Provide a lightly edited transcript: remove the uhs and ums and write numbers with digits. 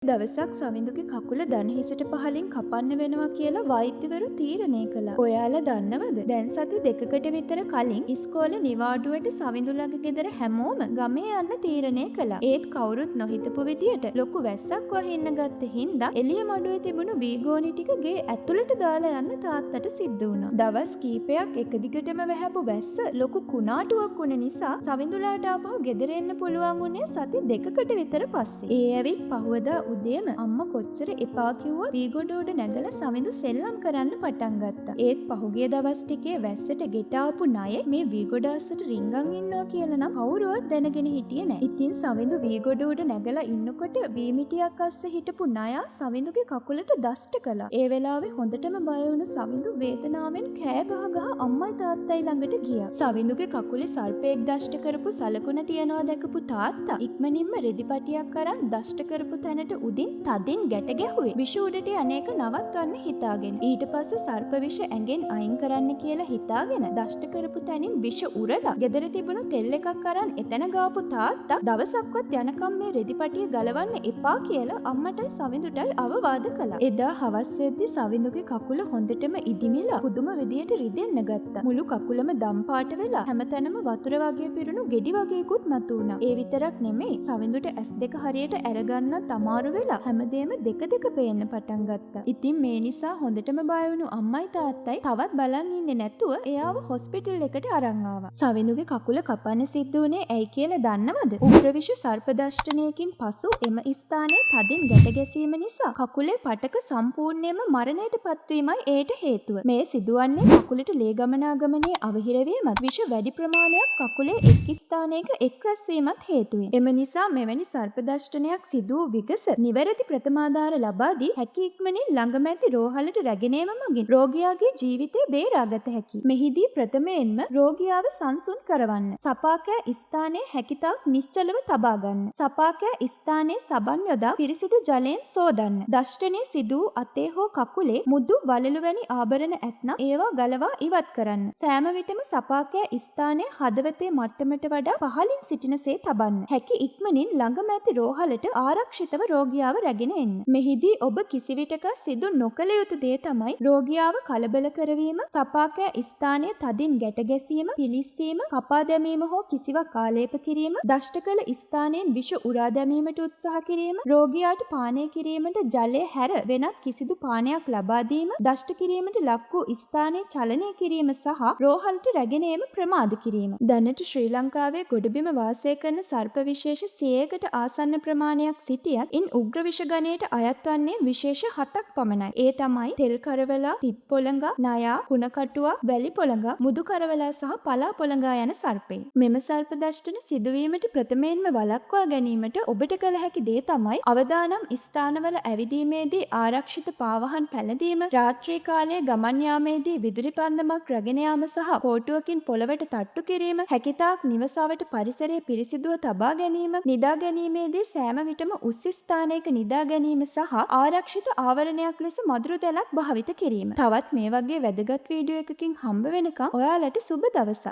දවසක් සවිඳුගේ කකුල දණහිසට පහලින් කපන්න වෙනවා කියලා වෛද්‍යවරු තීරණය කළා. ඔයාලා දන්නවද? දැන් සති දෙකකට විතර කලින් ඉස්කෝලේ නිවාඩුවට සවිඳුලගේ ගෙදර හැමෝම ගමේ යන්න තීරණය කළා. ඒත් කවුරුත් නොහිතපු විදියට ලොකු වැස්සක් වහින්න ගත්ත හින්දා එළිය මඩුවේ තිබුණු වීගෝනි ටික ගේ ඇතුළට දාලා යන්න තාත්තට සිද්ධ වුණා. දවස් කීපයක් එක දිගටම වැහැපු වැස්ස ලොකු කුණාටුවක් වුණ නිසා සවිඳුලාට ආපහු ගෙදර එන්න පුළුවන් වුණේ සති දෙකකට විතර පස්සේ. ඒ ඇවිත් පහුවදා උදේම අම්මා කොච්චර එපා කිව්වත් වීගොඩ නැගලා සවිඳු සෙල්ලම් කරන්න පටන් ගත්තා. ඒත් පහුගිය දවස් ටිකේ වැස්සට ගෙට ආපු ණය මේ වීගොඩ අස්සට රිංගන් ඉන්නවා කියලා නම් කවුරුවත් දැනගෙන හිටියේ නැහැ. ඉතින් සවිඳු වීගොඩ උඩ නැගලා ඉන්නකොට වීමිටියක් අස්සේ හිටපු ණයා සවිඳුගේ කකුලට දෂ්ට කළා. ඒ වෙලාවේ හොඳටම බය වුණු සවිඳු වේදනාවෙන් කෑ ගහ අම්මයි තාත්තයි ළඟට ගියා. සවිඳුගේ කකුලේ සර්පෙක් දෂ්ට කරපු සලකුණ තියනවා දැකපු තාත්තා ඉක්මනින්ම රෙදිපටියක් අරන් දෂ්ට කරපු තැනට උඩින් තදින් ගැට ගැහුවේ. විෂ උඩට අනේක නවත්වන්න හිතාගෙන. ඊට පස්සේ සර්ප විෂ ඇඟෙන් අයින් කරන්න කියලා හිතාගෙන දෂ්ට කරපු තැනින් විෂ උරලා ගෙදර තිබුණු තෙල් එකක් අරන් එතන ගාපු තාත්තා දවසක්වත් යනකම් මේ රෙදිපටිය ගලවන්න එපා කියලා අම්මටයි සවිඳුටයි අවවාද කළා. එදා හවස් වෙද්දි සවිඳුගේ කකුල හොඳටම ඉදිමිලා පුදුම විදියට රිදෙන්න ගත්තා. මුළු කකුලම දම් පාට වෙලා හැමතැනම වතුර වගේ පිරුණු ගෙඩි වගේකුත් මතුවුණා. ඒ විතරක් නෙමෙයි සවිඳුට ඇස් දෙක හරියට අරගන්නත් අමාරු වෙලා හැමදේම දෙක දෙක පේන්න පටන් ගත්තා. ඉතින් මේ නිසා හොඳටම බය වුණු අම්මයි තාත්තයි තවත් බලන් ඉන්නේ නැතුව එයාව හොස්පිටල් එකට අරන් ආවා. සවිඳුගේ කකුල කපන්න සිද්ධ වුණේ ඇයි කියලා දන්නවද? උග්‍ර විෂ සර්ප දෂ්ටනයකින් පසු එම ස්ථානයේ තදින් ගැට ගැසීම නිසා කකුලේ පටක සම්පූර්ණයෙන්ම මරණයට පත්වීමයි ඒට හේතුව. මේ සිදුවන්නේ කකුලට ලේ ගමනාගමනයේ අවහිර වීමත් විෂ වැඩි ප්‍රමාණයක් කකුලේ එක් ස්ථානයක එක් රැස් වීමත් හේතුවෙන්. එම නිසා මෙවැනි සර්ප දෂ්ටනයක් සිදු වූ විගස නිවැරදි ප්‍රථමාධාර ලබා දී හැකි ඉක්මනින් ළඟම ඇති රෝහලට රැගෙන ඒම මගින් රෝගියාගේ ජීවිතය බේරාගත හැකියි. මෙහිදී ප්‍රථමයෙන්ම රෝගියාව සංසුන් කරවන්න. සපාකෑ ස්ථානයේ හැකිතාක් නිශ්චලව තබා ගන්න. සපාකෑ ස්ථානයේ සබන් යොදා පිරිසිදු ජලයෙන් සෝදන්න. දෂ්ටනය සිදු වූ අතේ හෝ කකුලේ මුදු වලලු වැනි ආභරණ ඇතනම් ඒවා ගලවා ඉවත් කරන්න. සෑම විටම සපාකෑ ස්ථානයේ හදවතේ මට්ටමට වඩා පහළින් සිටිනසේ තබන්න. හැකි ඉක්මනින් ළඟම ඇති රෝහලට ආරක්ෂිතව රෝගියාව රැගෙන එන්න. මෙහිදී ඔබ කිසිවිටක සිදු නොකළ යුතු දේ තමයි රෝගියාව කලබල කරවීම, සපාකෑ ස්ථානයේ තදින් ගැට ගැසීම, පිලිස්සීම, කපා දැමීම හෝ කිසිවක් ආලේප කිරීම, දෂ්ට කළ ස්ථානයෙන් විෂ උරා දැමීමට උත්සාහ කිරීම, රෝගියාට පානය කිරීමට ජලය හැර වෙනත් කිසිදු පානයක් ලබා දීම, දෂ්ට කිරීමට ලක් වූ ස්ථානයේ චලනය කිරීම සහ රෝහලට රැගෙන ඒම ප්‍රමාද කිරීම. දැනට ශ්‍රී ලංකාවේ ගොඩබිම වාසය කරන සර්ප විශේෂ 100කට ආසන්න ප්‍රමාණයක් සිටියත් ඉන් උග්‍ර විෂ ගණයට අයත් වන්නේ විශේෂ 7ක් පමණයි. ඒ තමයි තෙල් කරවලා, තිත් පොළඟා, නයා, කුණ කටුවා, වැලි පොළඟා, මුදු කරවලා සහ පලා පොළඟා යන සර්පයින්. මෙම සර්ප දෂ්ටන සිදුවීමට ප්‍රථමයෙන්ම වළක්වා ගැනීමට ඔබට කළ හැකි දේ තමයි අවදානම් ස්ථානවල ඇවිදීමේදී ආරක්ෂිත පාවහන් පැළඳීම, රාත්‍රී කාලයේ ගමන් යාමේදී විදුලි පන්දමක් රැගෙන යාම සහ කෝටුවකින් පොළවට තට්ටු කිරීම, හැකිතාක් නිවසවට පරිසරය පිරිසිදුව තබා ගැනීම, නිදා ගැනීමේදී සෑම විටම උස් ස්ථානයක නිදා ගැනීම සහ ආරක්ෂිත ආවරණයක් ලෙස මදුරු දැලක් භාවිත කිරීම. තවත් මේ වගේ වැදගත් වීඩියෝ එකකින් හම්බ වෙනකම් ඔයාලට සුබ දවසක්.